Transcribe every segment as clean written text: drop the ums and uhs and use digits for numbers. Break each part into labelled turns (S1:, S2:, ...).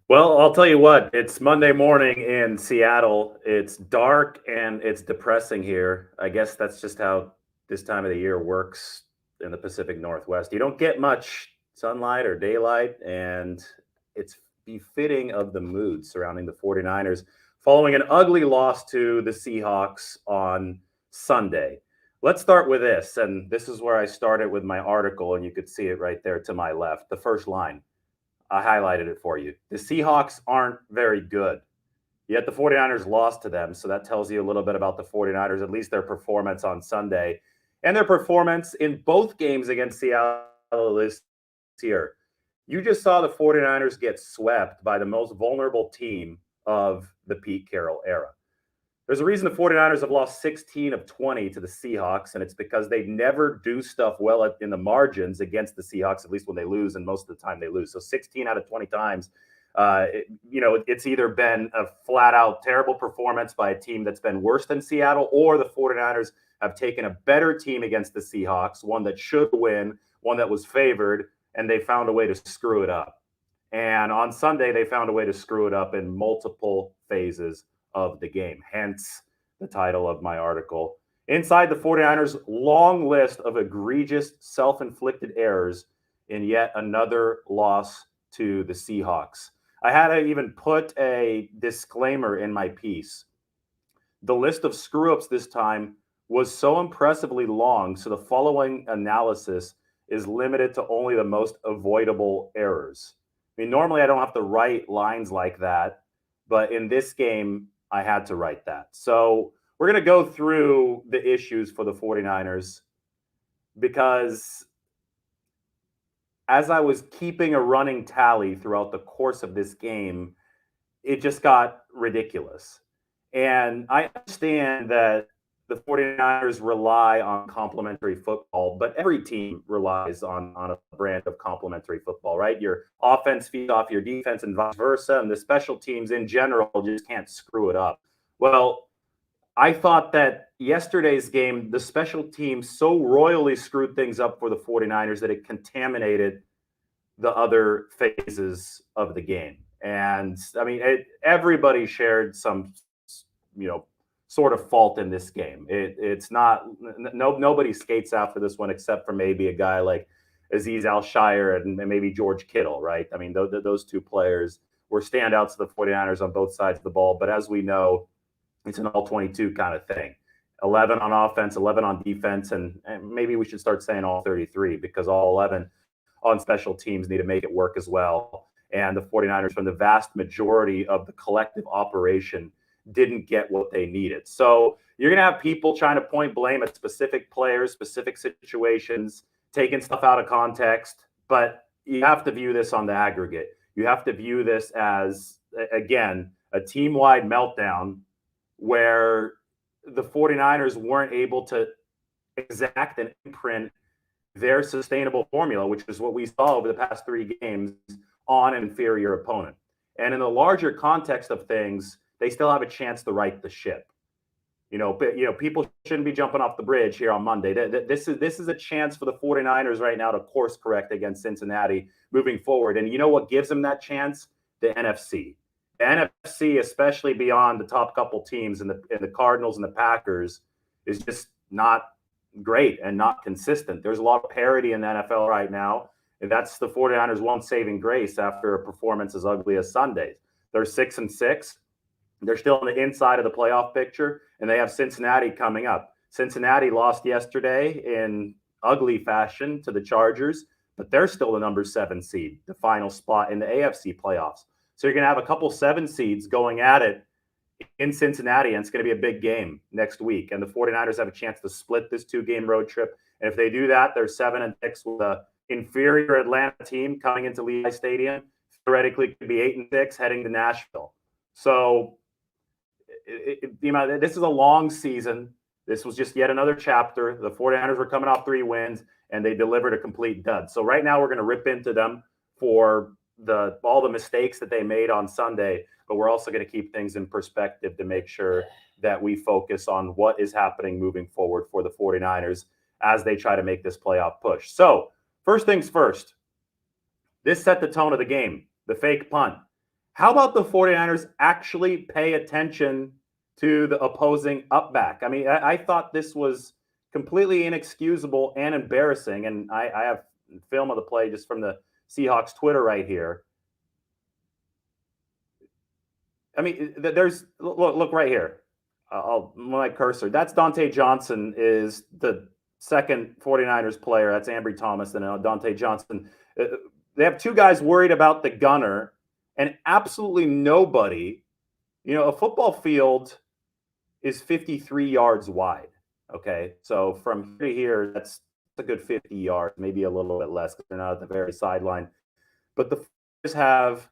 S1: Well, I'll tell you what, it's Monday morning in Seattle. It's dark and it's depressing here. I guess that's just how this time of the year works in the Pacific Northwest. You don't get much sunlight or daylight, and it's befitting of the mood surrounding the 49ers following an ugly loss to the Seahawks on Sunday. Let's start with this, and this is where I started with my article, and you could see it right there to my left. The first line. I highlighted it for you. The Seahawks aren't very good. Yet the 49ers lost to them. So that tells you a little bit about the 49ers, at least their performance on Sunday and their performance in both games against Seattle this year. You just saw the 49ers get swept by the most vulnerable team of the Pete Carroll era. There's a reason the 49ers have lost 16 of 20 to the Seahawks, and it's because they never do stuff well in the margins against the Seahawks, at least when they lose, and most of the time they lose. So 16 out of 20 times, it's either been a flat out terrible performance by a team that's been worse than Seattle, or the 49ers have taken a better team against the Seahawks, one that should win, one that was favored, and they found a way to screw it up. And on Sunday, they found a way to screw it up in multiple phases of the game, hence the title of my article. Inside the 49ers' long list of egregious self inflicted errors in yet another loss to the Seahawks. I had to even put a disclaimer in my piece. The list of screw ups this time was so impressively long, so the following analysis is limited to only the most avoidable errors. I mean, normally I don't have to write lines like that, but in this game, I had to write that. So we're going to go through the issues for the 49ers because as I was keeping a running tally throughout the course of this game, it just got ridiculous. And I understand that the 49ers rely on complementary football, but every team relies on a brand of complementary football, right? Your offense feeds off your defense and vice versa, and the special teams in general just can't screw it up. Well, I thought that yesterday's game, the special teams so royally screwed things up for the 49ers that it contaminated the other phases of the game. And I mean, everybody shared some, you know, sort of fault in this game. It's not nobody skates after this one except for maybe a guy like Aziz Al-Shire and maybe George Kittle, right? I mean, those two players were standouts of the 49ers on both sides of the ball. But as we know, it's an all 22 kind of thing. 11 on offense, 11 on defense, and maybe we should start saying all 33 because all 11 on special teams need to make it work as well. And the 49ers, from the vast majority of the collective operation, didn't get what they needed. So you're going to have people trying to point blame at specific players, specific situations, taking stuff out of context. But you have to view this on the aggregate. You have to view this as, again, a team wide meltdown where the 49ers weren't able to exact and imprint their sustainable formula, which is what we saw over the past three games on an inferior opponent. And in the larger context of things, they still have a chance to right the ship. People shouldn't be jumping off the bridge here on Monday. This is a chance for the 49ers right now to course correct against Cincinnati moving forward. And you know what gives them that chance? The NFC. The NFC, especially beyond the top couple teams and the Cardinals and the Packers, is just not great and not consistent. There's a lot of parity in the NFL right now. And that's the 49ers' one saving grace after a performance as ugly as Sunday's. They're 6-6. They're still on the inside of the playoff picture, and they have Cincinnati coming up. Cincinnati lost yesterday in ugly fashion to the Chargers, but they're still the number 7 seed, the final spot in the AFC playoffs. So you're going to have a couple 7 seeds going at it in Cincinnati, and it's going to be a big game next week. And the 49ers have a chance to split this 2-game road trip. And if they do that, they're 7-6 with an inferior Atlanta team coming into Levi Stadium. Theoretically, could be 8-6 heading to Nashville. So this is a long season. This was just yet another chapter. The 49ers were coming off 3 wins, and they delivered a complete dud. So right now we're going to rip into them for all the mistakes that they made on Sunday, but we're also going to keep things in perspective to make sure that we focus on what is happening moving forward for the 49ers as they try to make this playoff push. So first things first, this set the tone of the game, the fake punt. How about the 49ers actually pay attention to the opposing upback? I mean, I thought this was completely inexcusable and embarrassing. And I have film of the play just from the Seahawks Twitter right here. I mean, there's look right here. I'll my cursor. That's Dante Johnson is the second 49ers player. That's Ambry Thomas and Dante Johnson. They have two guys worried about the gunner, and absolutely nobody. You know, a football field is 53 yards wide. Okay, so from here to here, that's a good 50 yards, maybe a little bit less because they're not at the very sideline. But the 49ers have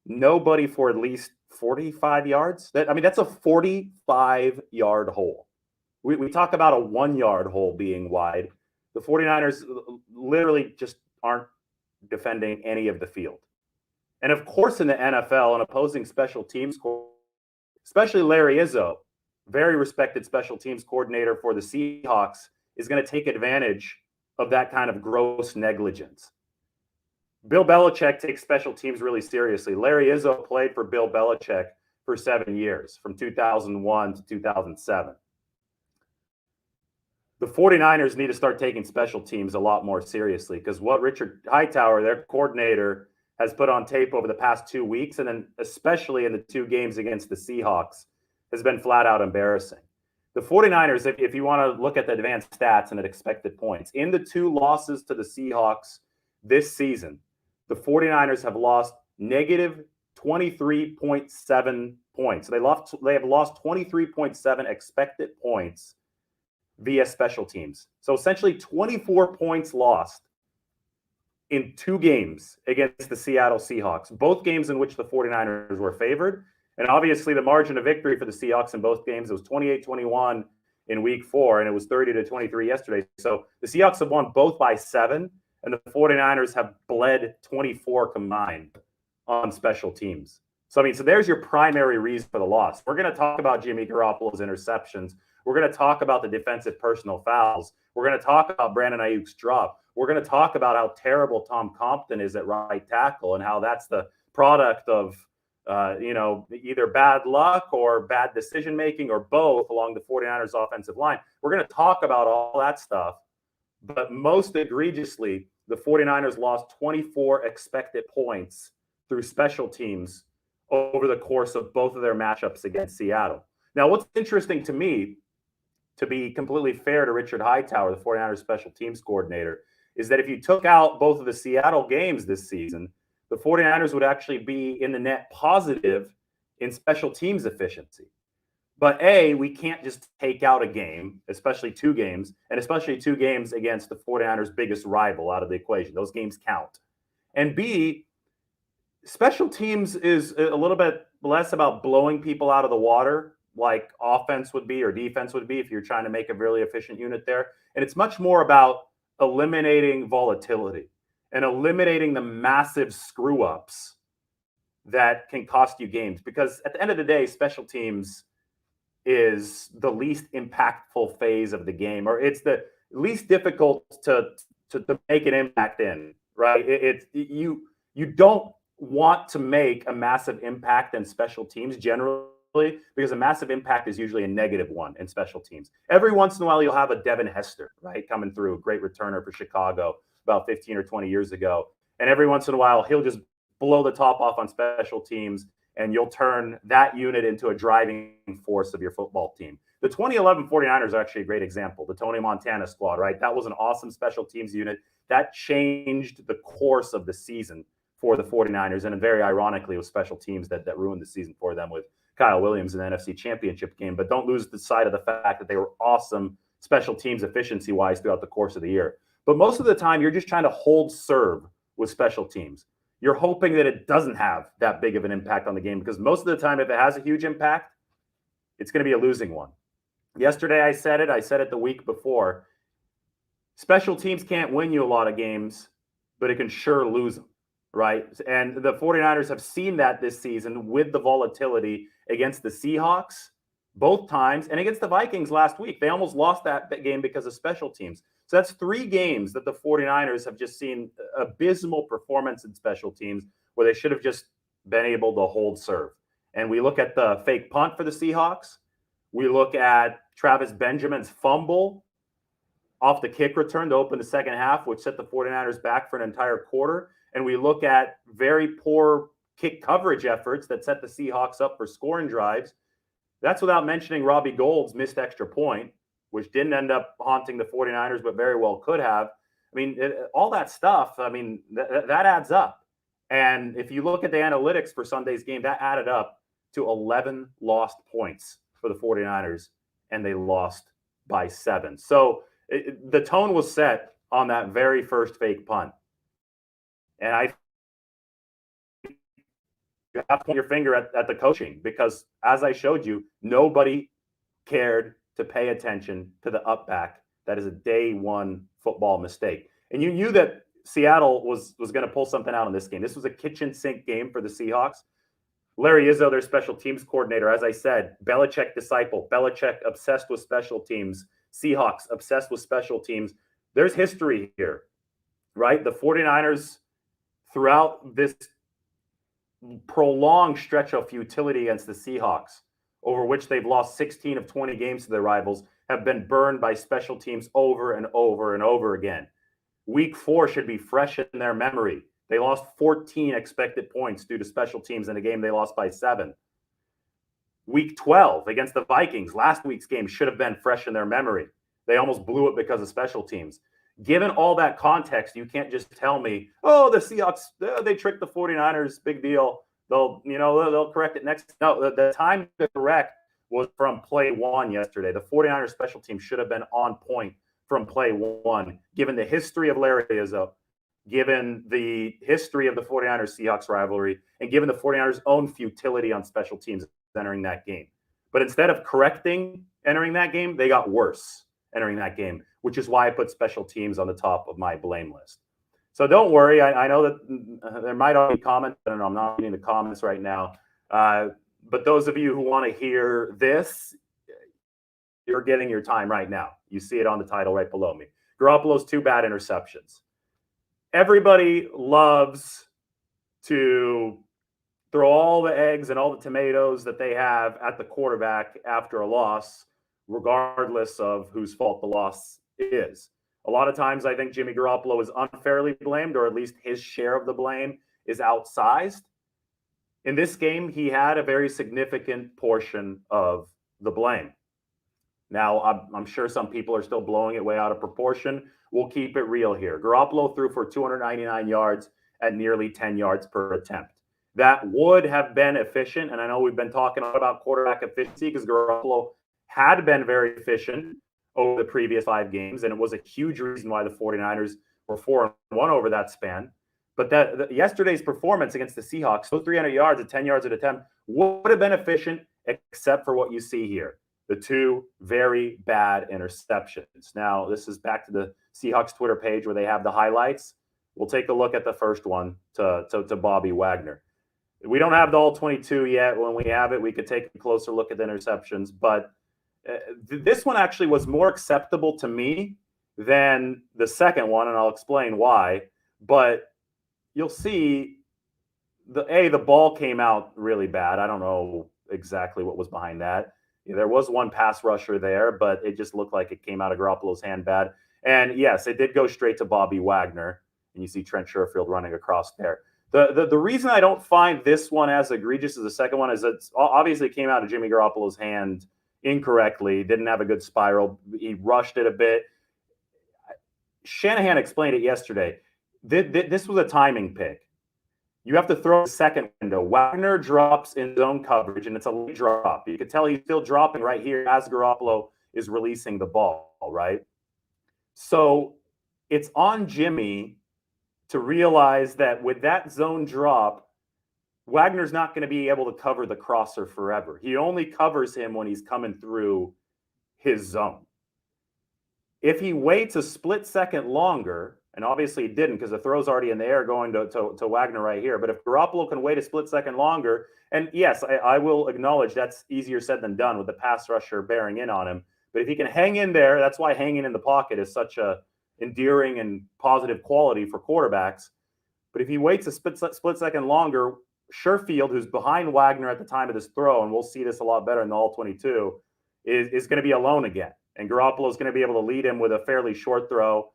S1: nobody for at least 45 yards. I mean, that's a 45-yard hole. We talk about a 1-yard hole being wide. The 49ers literally just aren't defending any of the field. And of course, in the NFL, an opposing special teams, especially Larry Izzo, very respected special teams coordinator for the Seahawks, is going to take advantage of that kind of gross negligence. Bill Belichick takes special teams really seriously. Larry Izzo played for Bill Belichick for 7 years, from 2001 to 2007. The 49ers need to start taking special teams a lot more seriously because what Richard Hightower, their coordinator, has put on tape over the past 2 weeks, and then especially in the two games against the Seahawks, has been flat out embarrassing. The 49ers, if you want to look at the advanced stats and at expected points, in the two losses to the Seahawks this season, the 49ers have lost negative 23.7 points. They have lost 23.7 expected points via special teams. So essentially 24 points lost in two games against the Seattle Seahawks, both games in which the 49ers were favored. And obviously the margin of victory for the Seahawks in both games, it was 28-21 in week 4, and it was 30-23 yesterday. So the Seahawks have won both by 7, and the 49ers have bled 24 combined on special teams. So, I mean, so there's your primary reason for the loss. We're going to talk about Jimmy Garoppolo's interceptions. We're going to talk about the defensive personal fouls. We're going to talk about Brandon Ayuk's drop. We're going to talk about how terrible Tom Compton is at right tackle and how that's the product of, either bad luck or bad decision-making or both along the 49ers offensive line. We're going to talk about all that stuff. But most egregiously, the 49ers lost 24 expected points through special teams over the course of both of their matchups against Seattle. Now, what's interesting to me, to be completely fair to Richard Hightower, the 49ers special teams coordinator, is that if you took out both of the Seattle games this season, the 49ers would actually be in the net positive in special teams efficiency. But A, we can't just take out a game, especially two games, and especially two games against the 49ers' biggest rival out of the equation. Those games count. And B, special teams is a little bit less about blowing people out of the water like offense would be or defense would be if you're trying to make a really efficient unit there. And it's much more about eliminating volatility and eliminating the massive screw-ups that can cost you games. Because at the end of the day, special teams is the least impactful phase of the game, or it's the least difficult to make an impact in, right? You don't want to make a massive impact in special teams generally because a massive impact is usually a negative one in special teams. Every once in a while, you'll have a Devin Hester, right, coming through, a great returner for Chicago about 15 or 20 years ago. And every once in a while, he'll just blow the top off on special teams, and you'll turn that unit into a driving force of your football team. The 2011 49ers are actually a great example, the Tony Montana squad, right? That was an awesome special teams unit. That changed the course of the season for the 49ers, and very ironically, it was special teams that ruined the season for them with Kyle Williams in the NFC Championship game. But don't lose the sight of the fact that they were awesome special teams efficiency-wise throughout the course of the year. But most of the time, you're just trying to hold serve with special teams. You're hoping that it doesn't have that big of an impact on the game because most of the time, if it has a huge impact, it's going to be a losing one. Yesterday, I said it the week before. Special teams can't win you a lot of games, but it can sure lose them, right? And the 49ers have seen that this season with the volatility against the Seahawks both times and against the Vikings last week. They almost lost that game because of special teams. So that's 3 games that the 49ers have just seen abysmal performance in special teams where they should have just been able to hold serve. And we look at the fake punt for the Seahawks. We look at Travis Benjamin's fumble off the kick return to open the second half, which set the 49ers back for an entire quarter. And we look at very poor kick coverage efforts that set the Seahawks up for scoring drives. That's without mentioning Robbie Gould's missed extra point, which didn't end up haunting the 49ers, but very well could have. I mean, all that stuff, I mean, that adds up. And if you look at the analytics for Sunday's game, that added up to 11 lost points for the 49ers, and they lost by 7. So the tone was set on that very first fake punt. And I you have to point your finger at the coaching, because as I showed you, nobody cared to pay attention to the up back. That is a day one football mistake. And you knew that Seattle was going to pull something out in this game. This was a kitchen sink game for the Seahawks. Larry Izzo, their special teams coordinator, as I said, Belichick disciple, Belichick obsessed with special teams, Seahawks obsessed with special teams. There's history here, right? The 49ers, throughout this prolonged stretch of futility against the Seahawks, over which they've lost 16 of 20 games to their rivals, have been burned by special teams over and over and over again. Week 4 should be fresh in their memory. They lost 14 expected points due to special teams in a game they lost by 7. Week 12 against the Vikings, last week's game, should have been fresh in their memory. They almost blew it because of special teams. Given all that context, you can't just tell me, oh, the Seahawks, they tricked the 49ers, big deal. They'll correct it next. No, the time to correct was from play 1 yesterday. The 49ers special team should have been on point from play 1, given the history of Larry Izzo, given the history of the 49ers-Seahawks rivalry, and given the 49ers' own futility on special teams entering that game. But instead of correcting entering that game, they got worse entering that game, which is why I put special teams on the top of my blame list. So don't worry. I know that there might be comments. I don't know. I'm not reading the comments right now. But those of you who want to hear this, you're getting your time right now. You see it on the title right below me. Garoppolo's 2 bad interceptions. Everybody loves to throw all the eggs and all the tomatoes that they have at the quarterback after a loss, regardless of whose fault the loss is. A lot of times I think Jimmy Garoppolo is unfairly blamed, or at least his share of the blame is outsized. In this game, he had a very significant portion of the blame. Now, I'm sure some people are still blowing it way out of proportion. We'll keep it real here. Garoppolo threw for 299 yards at nearly 10 yards per attempt. That would have been efficient, and I know we've been talking about quarterback efficiency because Garoppolo had been very efficient over the previous 5 games, and it was a huge reason why the 49ers were 4-1 over that span. But yesterday's performance against the Seahawks, those 300 yards at 10 yards at attempt, would have been efficient, except for what you see here. The 2 very bad interceptions. Now, this is back to the Seahawks Twitter page where they have the highlights. We'll take a look at the first one to Bobby Wagner. We don't have the all 22 yet. When we have it, we could take a closer look at the interceptions. But this one actually was more acceptable to me than the second one, and I'll explain why. But you'll see the ball came out really bad. I don't know exactly what was behind that. There was one pass rusher there, but it just looked like it came out of Garoppolo's hand bad. And yes, it did go straight to Bobby Wagner, and you see Trent Sherfield running across there. The reason I don't find this one as egregious as the second one is that obviously it came out of Jimmy Garoppolo's hand incorrectly, didn't have a good spiral. He rushed it a bit. Shanahan explained it yesterday. This was a timing pick. You have to throw the second window. Wagner drops in zone coverage, and it's a late drop. You can tell he's still dropping right here as Garoppolo is releasing the ball, right? So it's on Jimmy to realize that with that zone drop, Wagner's not going to be able to cover the crosser forever. He only covers him when he's coming through his zone. If he waits a split second longer, and obviously he didn't because the throw's already in the air going to Wagner right here. But if Garoppolo can wait a split second longer, and yes, I will acknowledge that's easier said than done with the pass rusher bearing in on him. But if he can hang in there, that's why hanging in the pocket is such a endearing and positive quality for quarterbacks. But if he waits a split second longer, Sherfield, who's behind Wagner at the time of this throw, and we'll see this a lot better in the all-22, is going to be alone again. And Garoppolo is going to be able to lead him with a fairly short throw,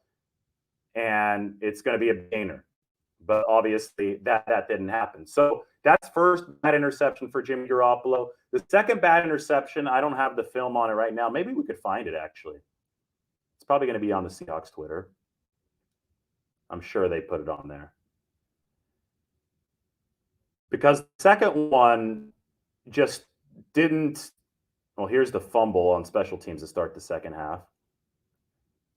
S1: and it's going to be a gainer. But obviously that didn't happen. So that's first bad interception for Jimmy Garoppolo. The second bad interception, I don't have the film on it right now. Maybe we could find it, actually. It's probably going to be on the Seahawks Twitter. I'm sure they put it on there. Because the second one just didn't. Well, here's the fumble on special teams to start the second half.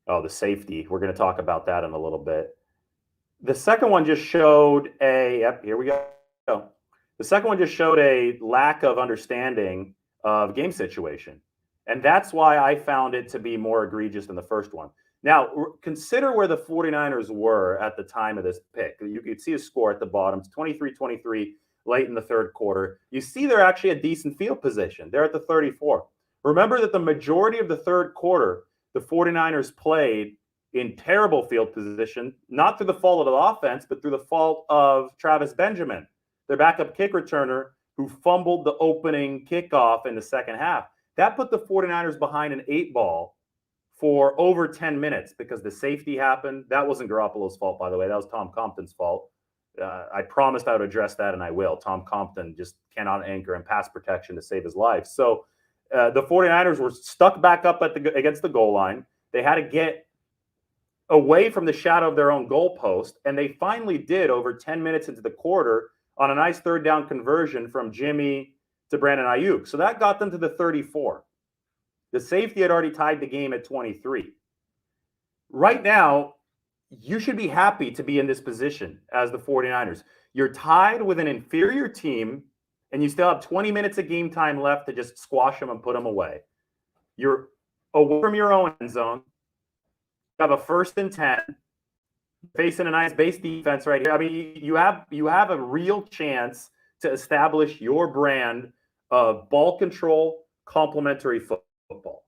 S1: Oh, the safety. We're going to talk about that in a little bit. The second one just showed here we go. The second one just showed a lack of understanding of game situation. And that's why I found it to be more egregious than the first one. Now, consider where the 49ers were at the time of this pick. You could see a score at the bottom. It's 23-23 late in the third quarter. You see they're actually a decent field position. They're at the 34. Remember that the majority of the third quarter, the 49ers played in terrible field position, not through the fault of the offense, but through the fault of Travis Benjamin, their backup kick returner, who fumbled the opening kickoff in the second half. That put the 49ers behind an 8-ball for over 10 minutes because the safety happened. That wasn't Garoppolo's fault, by the way. That was Tom Compton's fault. I promised I would address that, and I will. Tom Compton just cannot anchor in pass protection to save his life. So the 49ers were stuck back up against the goal line. They had to get away from the shadow of their own goalpost, and they finally did over 10 minutes into the quarter on a nice third down conversion from Jimmy to Brandon Ayuk. So that got them to the 34. The safety had already tied the game at 23. Right now, you should be happy to be in this position as the 49ers. You're tied with an inferior team, and you still have 20 minutes of game time left to just squash them and put them away. You're away from your own end zone. You have a 1st and 10, facing a nice base defense right here. I mean, you have a real chance to establish your brand of ball control, complementary football.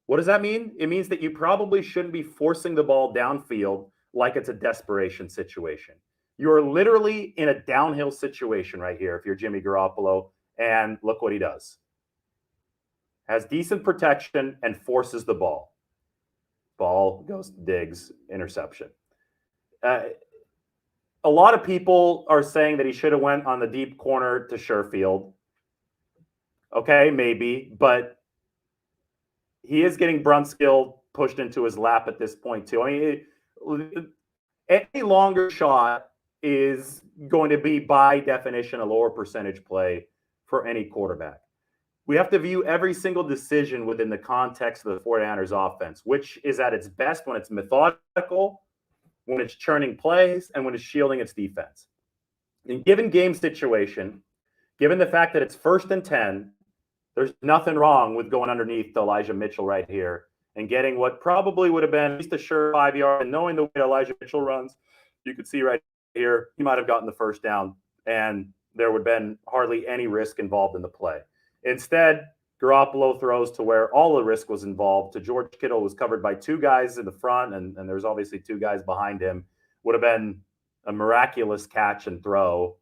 S1: What does that mean? It means that you probably shouldn't be forcing the ball downfield like it's a desperation situation. You're literally in a downhill situation right here if you're Jimmy Garoppolo, and look what he does. Has decent protection and forces the ball. Ball goes, digs, interception. A lot of people are saying that he should have went on the deep corner to Sherfield. Okay, maybe, but he is getting Brunskill pushed into his lap at this point too. I mean, any longer shot is going to be, by definition, a lower percentage play for any quarterback. We have to view every single decision within the context of the 49ers offense, which is at its best when it's methodical, when it's churning plays, and when it's shielding its defense. In given game situation, given the fact that it's 1st and 10, there's nothing wrong with going underneath Elijah Mitchell right here and getting what probably would have been at least a sure 5-yard. And knowing the way Elijah Mitchell runs, you could see right here, he might have gotten the first down, and there would have been hardly any risk involved in the play. Instead, Garoppolo throws to where all the risk was involved to George Kittle, who was covered by 2 guys in the front, and there's obviously 2 guys behind him. Would have been a miraculous catch and throw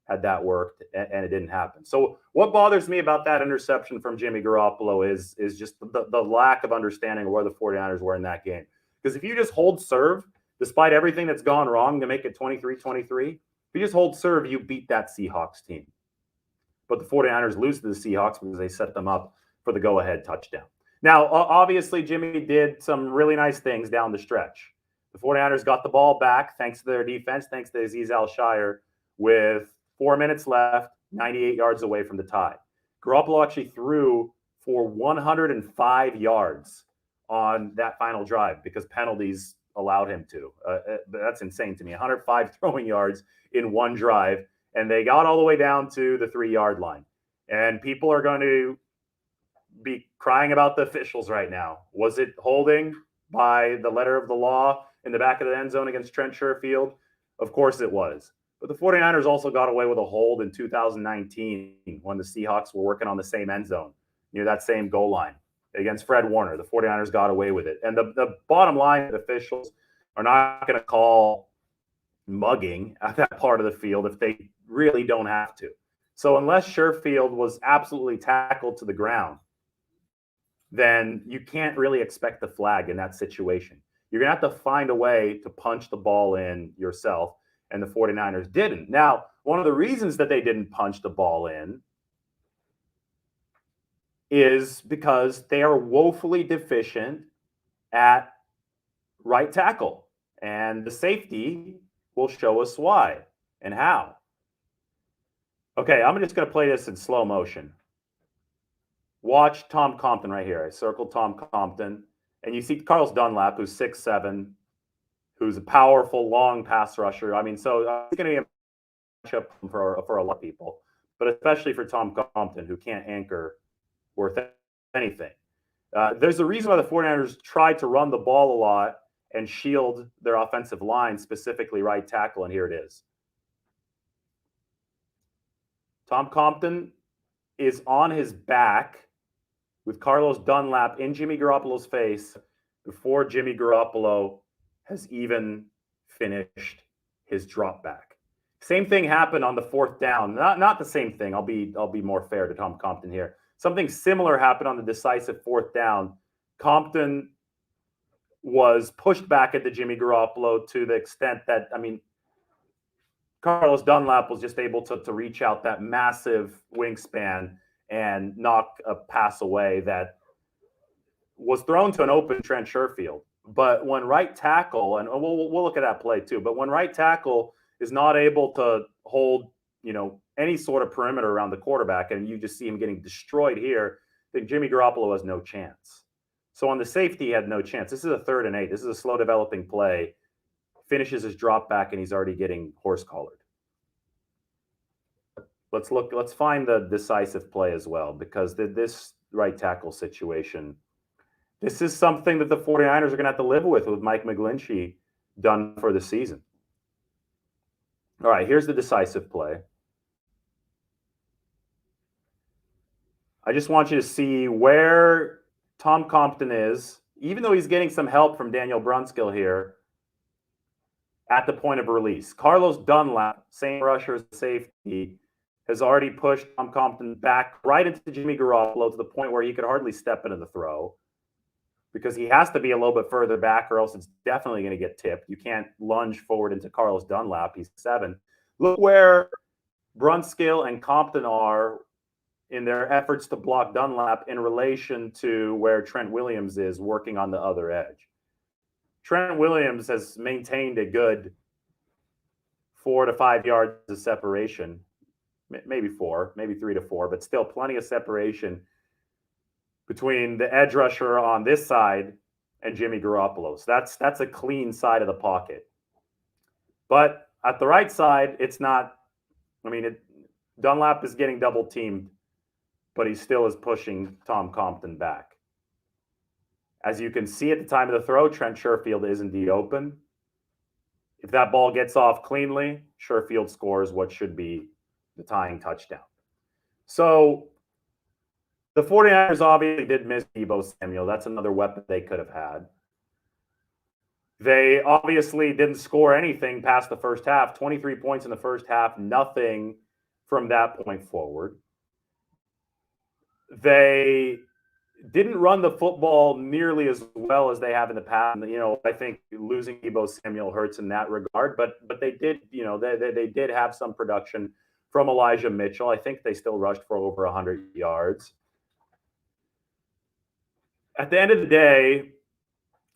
S1: had that worked, and it didn't happen. So what bothers me about that interception from Jimmy Garoppolo is just the lack of understanding of where the 49ers were in that game. Because if you just hold serve, despite everything that's gone wrong to make it 23-23, if you just hold serve, you beat that Seahawks team. But the 49ers lose to the Seahawks because they set them up for the go-ahead touchdown. Now, obviously, Jimmy did some really nice things down the stretch. The 49ers got the ball back thanks to their defense, thanks to Azeez Al-Shire, with 4 minutes left, 98 yards away from the tie. Garoppolo actually threw for 105 yards on that final drive because penalties allowed him to. That's insane to me. 105 throwing yards in one drive. And they got all the way down to the 3-yard line. And people are going to be crying about the officials right now. Was it holding by the letter of the law in the back of the end zone against Trent Sherfield? Of course it was. But the 49ers also got away with a hold in 2019 when the Seahawks were working on the same end zone near that same goal line against Fred Warner. The 49ers got away with it. And the bottom line, officials are not going to call mugging at that part of the field if they really don't have to. So unless Sherfield was absolutely tackled to the ground, then you can't really expect the flag in that situation. You're going to have to find a way to punch the ball in yourself, and the 49ers didn't. Now, one of the reasons that they didn't punch the ball in is because they are woefully deficient at right tackle. And the safety will show us why and how. Okay, I'm just going to play this in slow motion. Watch Tom Compton right here. I circled Tom Compton. And you see Carlos Dunlap, who's 6'7", who's a powerful, long pass rusher. I mean, so it's going to be a matchup for a lot of people, but especially for Tom Compton, who can't anchor worth anything. There's a reason why the 49ers tried to run the ball a lot and shield their offensive line, specifically right tackle, and here it is. Tom Compton is on his back with Carlos Dunlap in Jimmy Garoppolo's face before Jimmy Garoppolo has even finished his drop back. Same thing happened on the fourth down. Not the same thing. I'll be more fair to Tom Compton here. Something similar happened on the decisive fourth down. Compton was pushed back at the Jimmy Garoppolo to the extent that, I mean, Carlos Dunlap was just able to reach out that massive wingspan and knock a pass away that was thrown to an open Trent Sherfield. But when right tackle, and we'll look at that play too, but when right tackle is not able to hold, any sort of perimeter around the quarterback, and you just see him getting destroyed here, then Jimmy Garoppolo has no chance. So on the safety, he had no chance. This is a 3rd and 8. This is a slow developing play. Finishes his drop back, and he's already getting horse collared. Let's find the decisive play as well, because this right tackle situation, this is something that the 49ers are going to have to live with Mike McGlinchey done for the season. All right, here's the decisive play. I just want you to see where Tom Compton is, even though he's getting some help from Daniel Brunskill here, at the point of release. Carlos Dunlap, same rusher as safety, has already pushed Tom Compton back right into Jimmy Garoppolo to the point where he could hardly step into the throw, because he has to be a little bit further back or else it's definitely going to get tipped. You can't lunge forward into Carlos Dunlap. He's 7. Look where Brunskill and Compton are in their efforts to block Dunlap in relation to where Trent Williams is working on the other edge. Trent Williams has maintained a good 4 to 5 yards of separation, maybe 4, maybe 3 to 4, but still plenty of separation between the edge rusher on this side and Jimmy Garoppolo. So that's a clean side of the pocket. But at the right side, it's not. Dunlap is getting double teamed, but he still is pushing Tom Compton back. As you can see at the time of the throw, Trent Sherfield is indeed open. If that ball gets off cleanly, Sherfield scores what should be the tying touchdown. So the 49ers obviously did miss Deebo Samuel. That's another weapon they could have had. They obviously didn't score anything past the first half. 23 points in the first half, nothing from that point forward. They didn't run the football nearly as well as they have in the past. I think losing Deebo Samuel hurts in that regard, but they did, they did have some production from Elijah Mitchell. I think they still rushed for over 100 yards. At the end of the day,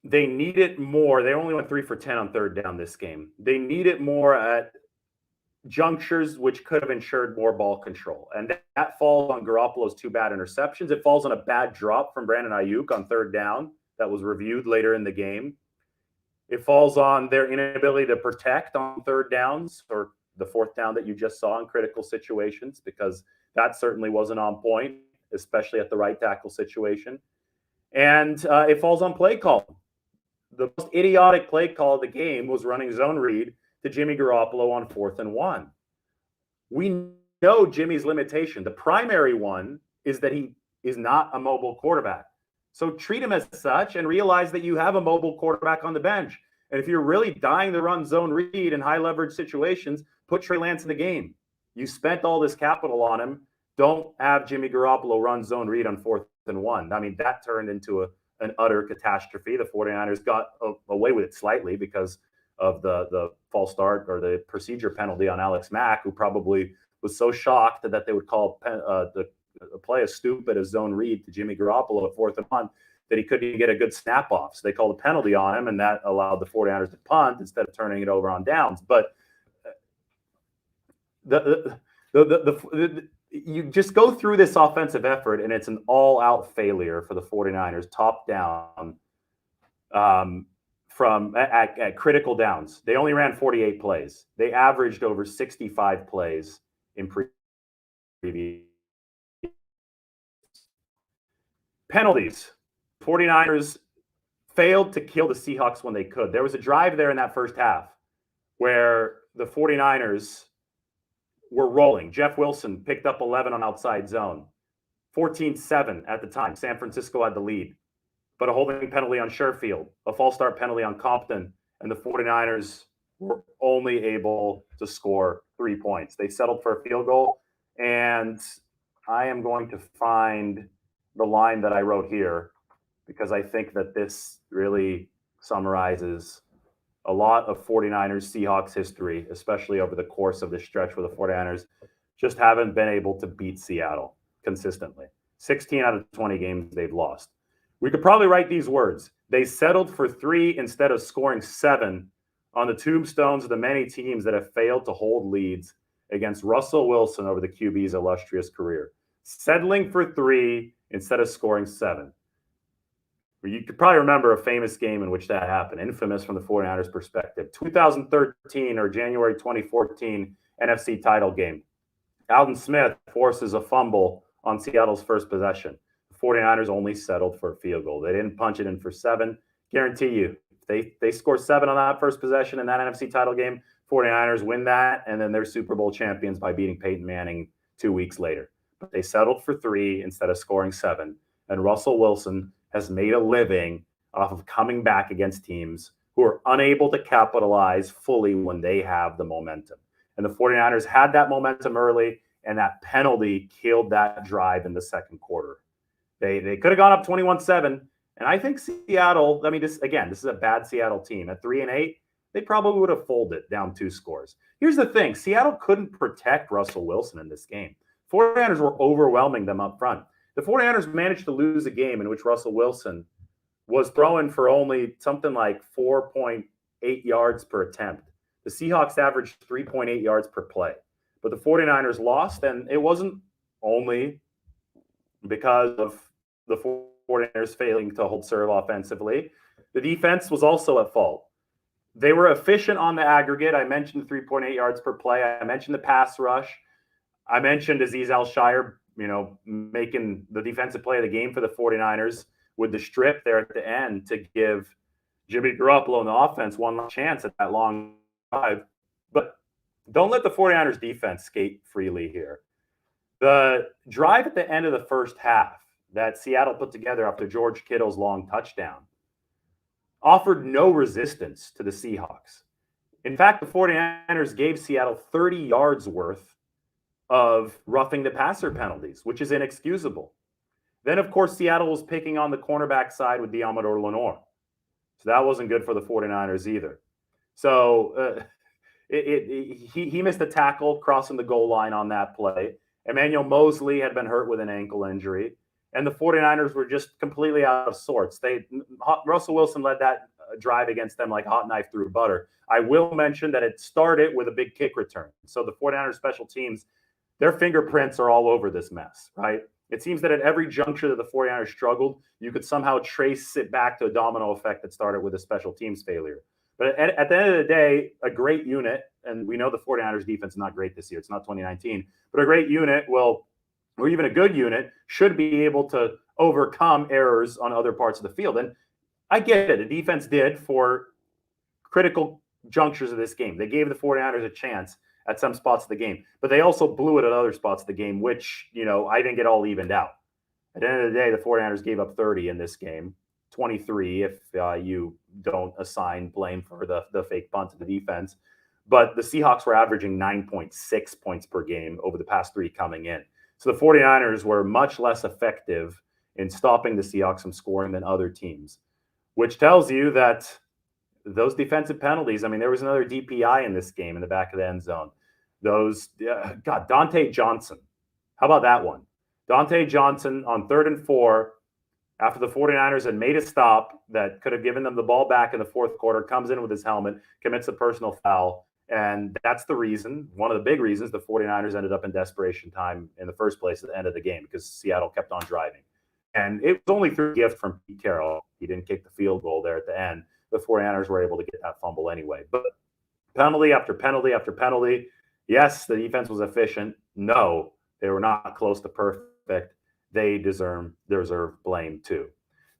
S1: they needed more. They only went 3 for 10 on third down this game. They needed more at junctures which could have ensured more ball control. And that falls on Garoppolo's 2 bad interceptions. It falls on a bad drop from Brandon Ayuk on third down that was reviewed later in the game. It falls on their inability to protect on third downs, or the fourth down that you just saw in critical situations, because that certainly wasn't on point, especially at the right tackle situation. And it falls on play call. The most idiotic play call of the game was running zone read to Jimmy Garoppolo on 4th and 1. We know Jimmy's limitation. The primary one is that he is not a mobile quarterback. So treat him as such and realize that you have a mobile quarterback on the bench. And if you're really dying to run zone read in high leverage situations, put Trey Lance in the game. You spent all this capital on him. Don't have Jimmy Garoppolo run zone read on 4th and 1. I mean, that turned into an utter catastrophe. The 49ers got away with it slightly because of the false start or the procedure penalty on Alex Mack, who probably was so shocked that they would call the play as stupid as zone read to Jimmy Garoppolo at 4th and 1 that he couldn't get a good snap off. So they called a penalty on him, and that allowed the 49ers to punt instead of turning it over on downs. But you just go through this offensive effort, and it's an all-out failure for the 49ers, top down, from at critical downs. They only ran 48 plays. They averaged over 65 plays in previous penalties. 49ers failed to kill the Seahawks when they could. There was a drive there in that first half where the 49ers were rolling. Jeff Wilson picked up 11 on outside zone. 14-7 at the time. San Francisco had the lead. But a holding penalty on Sherfield, a false start penalty on Compton, and the 49ers were only able to score 3 points. They settled for a field goal, and I am going to find the line that I wrote here because I think that this really summarizes a lot of 49ers Seahawks history, especially over the course of this stretch where the 49ers just haven't been able to beat Seattle consistently. 16 out of 20 games they've lost. We could probably write these words. They settled for 3 instead of scoring 7 on the tombstones of the many teams that have failed to hold leads against Russell Wilson over the QB's illustrious career. Settling for 3 instead of scoring 7. You could probably remember a famous game in which that happened, infamous from the 49ers perspective. 2013 or January 2014 NFC title game. Alden Smith forces a fumble on Seattle's first possession. The 49ers only settled for a field goal. They didn't punch it in for 7. Guarantee you, if they score 7 on that first possession in that NFC title game, 49ers win that, and then they're Super Bowl champions by beating Peyton Manning 2 weeks later. But they settled for 3 instead of scoring 7. And Russell Wilson has made a living off of coming back against teams who are unable to capitalize fully when they have the momentum. And the 49ers had that momentum early, and that penalty killed that drive in the second quarter. They could have gone up 21-7, and I think Seattle, I mean, this is a bad Seattle team. At 3-8, they probably would have folded down 2 scores. Here's the thing. Seattle couldn't protect Russell Wilson in this game. 49ers were overwhelming them up front. The 49ers managed to lose a game in which Russell Wilson was throwing for only something like 4.8 yards per attempt. The Seahawks averaged 3.8 yards per play. But the 49ers lost, and it wasn't only because of the 49ers failing to hold serve offensively. The defense was also at fault. They were efficient on the aggregate. I mentioned 3.8 yards per play. I mentioned the pass rush. I mentioned Azeez Al-Shire, making the defensive play of the game for the 49ers with the strip there at the end to give Jimmy Garoppolo and the offense one last chance at that long drive. But don't let the 49ers defense skate freely here. The drive at the end of the first half that Seattle put together after George Kittle's long touchdown offered no resistance to the Seahawks. In fact, the 49ers gave Seattle 30 yards worth of roughing the passer penalties, which is inexcusable. Then, of course, Seattle was picking on the cornerback side with Diamador Lenore. So that wasn't good for the 49ers either. So he missed a tackle crossing the goal line on that play. Emmanuel Mosley had been hurt with an ankle injury. And the 49ers were just completely out of sorts. Russell Wilson led that drive against them like hot knife through butter. I will mention that it started with a big kick return. So the 49ers special teams, their fingerprints are all over this mess, right? It seems that at every juncture that the 49ers struggled, you could somehow trace it back to a domino effect that started with a special teams failure. But at the end of the day, a great unit, and we know the 49ers defense is not great this year. It's not 2019. But a great unit will, or even a good unit, should be able to overcome errors on other parts of the field. And I get it. The defense did for critical junctures of this game. They gave the 49ers a chance at some spots of the game, but they also blew it at other spots of the game, which, I think it all evened out. At the end of the day, the 49ers gave up 30 in this game, 23 if you don't assign blame for the fake punt to the defense. but the Seahawks were averaging 9.6 points per game over the past 3 coming in. So the 49ers were much less effective in stopping the Seahawks from scoring than other teams, which tells you that those defensive penalties, I mean, there was another DPI in this game in the back of the end zone. Dante Johnson. How about that one? Dante Johnson on 3rd and 4, after the 49ers had made a stop that could have given them the ball back in the 4th quarter, comes in with his helmet, commits a personal foul. And that's the reason, one of the big reasons, the 49ers ended up in desperation time in the first place at the end of the game, because Seattle kept on driving. And it was only through a gift from Pete Carroll. He didn't kick the field goal there at the end. The 49ers were able to get that fumble anyway. But penalty after penalty after penalty. Yes, the defense was efficient. No, they were not close to perfect. They deserve blame too.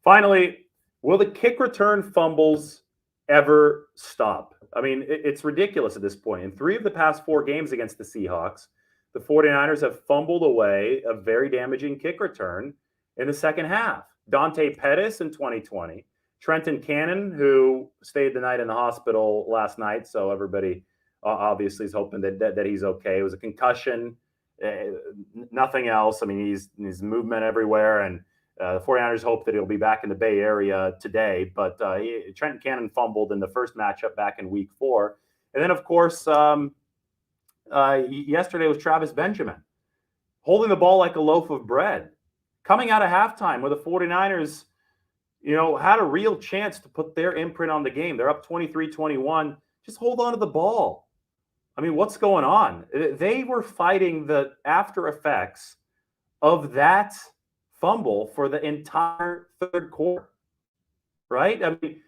S1: Finally, will the kick return fumbles ever stop? I mean, it's ridiculous at this point. In 3 of the past 4 games against the Seahawks, the 49ers have fumbled away a very damaging kick return in the second half. Dante Pettis in 2020, Trenton Cannon, who stayed the night in the hospital last night, so everybody obviously is hoping that he's okay. It was a concussion, nothing else. I mean, he's movement everywhere, and the 49ers hope that he'll be back in the Bay Area today. But Trenton Cannon fumbled in the first matchup back in week 4. And then, of course, yesterday was Travis Benjamin holding the ball like a loaf of bread. Coming out of halftime where the 49ers, had a real chance to put their imprint on the game. They're up 23-21. Just hold on to the ball. I mean, what's going on? They were fighting the after effects of that fumble for the entire 3rd quarter, right? I mean,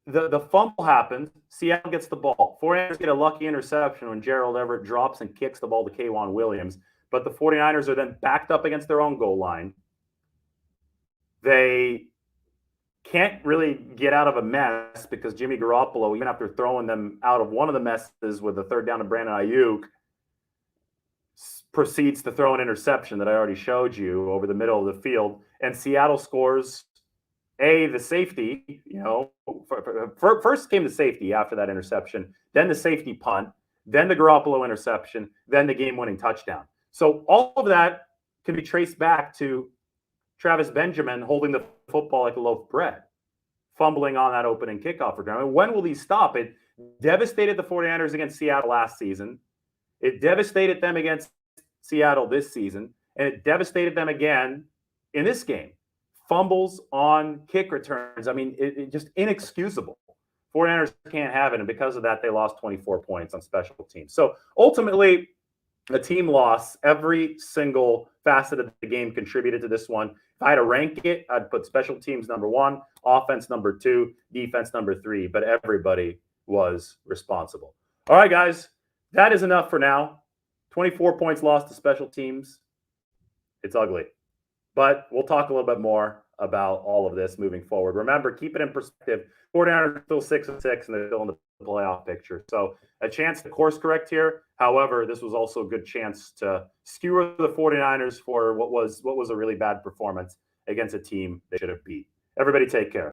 S1: the fumble happens. Seattle gets the ball. 49ers get a lucky interception when Gerald Everett drops and kicks the ball to K'Wan Williams. But the 49ers are then backed up against their own goal line. They can't really get out of a mess because Jimmy Garoppolo, even after throwing them out of one of the messes with the 3rd down to Brandon Ayuk, proceeds to throw an interception that I already showed you over the middle of the field. And Seattle scores the safety, first came the safety after that interception, then the safety punt, then the Garoppolo interception, then the game-winning touchdown. So all of that can be traced back to Travis Benjamin holding the football like a loaf of bread, fumbling on that opening kickoff return. I mean, when will these stop? It devastated the 49ers against Seattle last season. It devastated them against Seattle this season, and it devastated them again in this game. Fumbles on kick returns. I mean, it just inexcusable. 49ers can't have it, and because of that, they lost 24 points on special teams. So ultimately, a team loss. Every single facet of the game contributed to this one. If I had to rank it, I'd put special teams number 1, offense number 2, defense number 3, but everybody was responsible. All right, guys, that is enough for now. 24 points lost to special teams. It's ugly. But we'll talk a little bit more about all of this moving forward. Remember, keep it in perspective. 49ers are still 6-6, and they're still in the playoff picture. So a chance to course correct here. However, this was also a good chance to skewer the 49ers for what was a really bad performance against a team they should have beat. Everybody take care.